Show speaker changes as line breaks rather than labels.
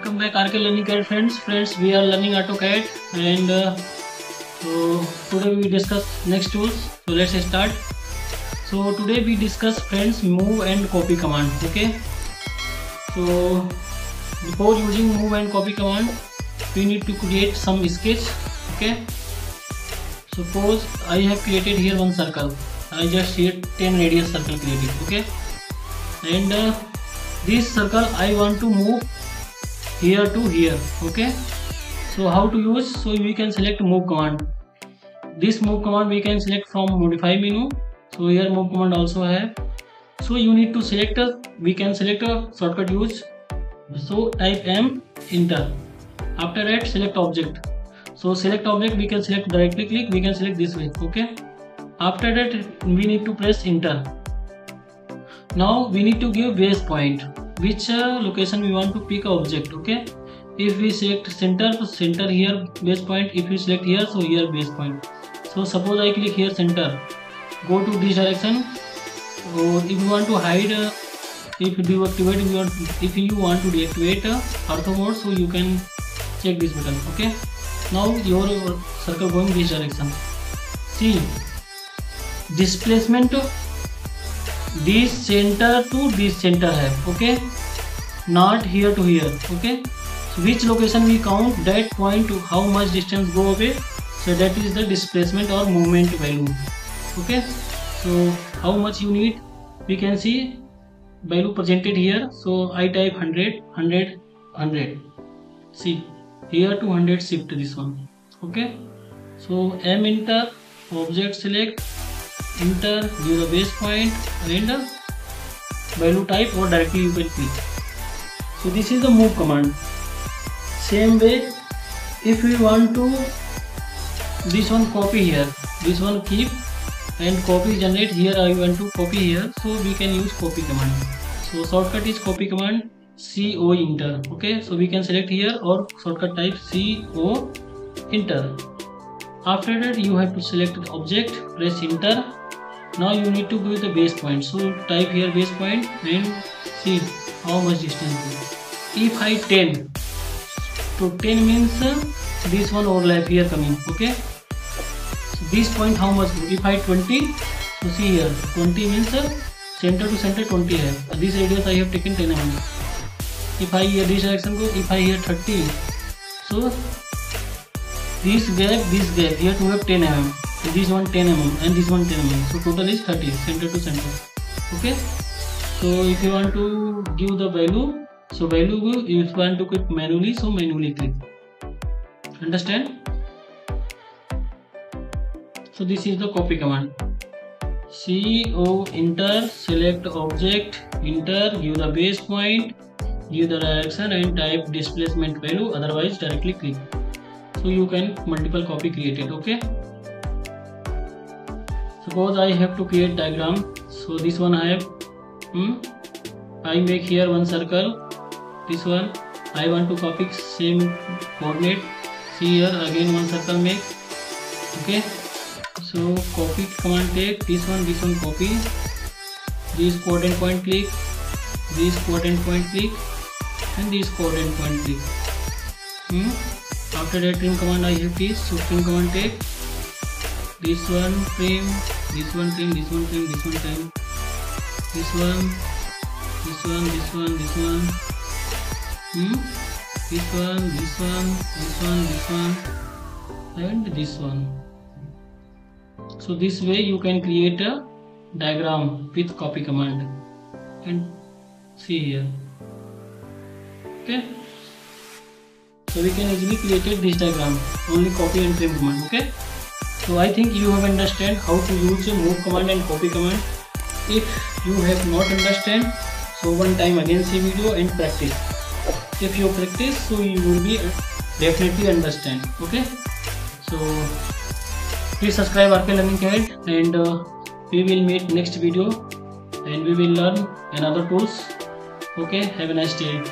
Welcome back RK Learning CAD friends. We are learning AutoCAD and so today we discuss next tools. So let's start. So today we discuss friends move and copy command. Okay. So before using move and copy command, we need to create some sketch. Okay. Suppose I have created here one circle. I just here 10 radius circle created. Okay. And this circle I want to move here to here. Okay, so how to use? So we can select move command. This move command we can select from modify menu. So here move command also have. So you need to select we can select a shortcut use. So type M, enter. After that select object. So select object, we can select directly click, we can select this way. Okay, after that we need to press enter. Now we need to give base point, which location we want to pick object. Okay, if we select center, so center here base point. If we select here, so here base point. So suppose I click here center, go to this direction. So if you want to hide, if you want to deactivate ortho mode, so you can check this button. Okay, now your circle going this direction. See, displacement this center to this center है. Okay, not here to here. Okay, so which location we count that point to how much distance go away, so that is the displacement or movement value. Okay, so how much you need, we can see value presented here. So I type 100 100 100. See here to 100, shift this one. Okay, so M, enter, object select, enter, give the base point and value type, or directly you can click. So this is the move command. Same way, if we want to this one copy here, this one keep and copy generate here, I want to copy here, so we can use copy command. So shortcut is copy command, CO, enter. Okay, so we can select here or shortcut type CO, enter. After that you have to select the object, press enter. Now you need to give the base point. So type here base point and see how much distance. If I 10, so 10 means this one overlap here coming. Okay, so this point how much? If I 20, so see here 20 means center to center 20 hai. This radius I have taken 10 mm. If I here this direction go, if I here 30, so this gap here to have 10 mm. This one 10 mm and this one 10 mm. So total is 30, center to center. Okay, so if you want to give the value, so value if you want to click manually, so manually click. Understand? So this is the copy command. CO, enter, select object, enter, give the base point, give the direction and type displacement value, otherwise directly click. So you can multiple copy created. Okay, suppose I have to create diagram. So this one I have I make here one circle. This one I want to copy same coordinate. See here again one circle make. Okay, so copy command take this one copy. This coordinate point click, this coordinate point click and this coordinate point click. After that trim command I have this. So trim command take this one trim, this one trim, this one trim, this one trim, this one, this one, this one, this one, this one, this one, this one, this one and this one. So this way you can create a diagram with copy command and see here. Okay, so we can easily create this diagram, only copy and trim command. Okay, so I think you have understand how to use a move command and copy command. If you have not understand, so one time again see video and practice. If you practice, so you will be definitely understand. Okay, so please subscribe RK Learning CAD and we will meet next video and we will learn another tools. Okay, have a nice day.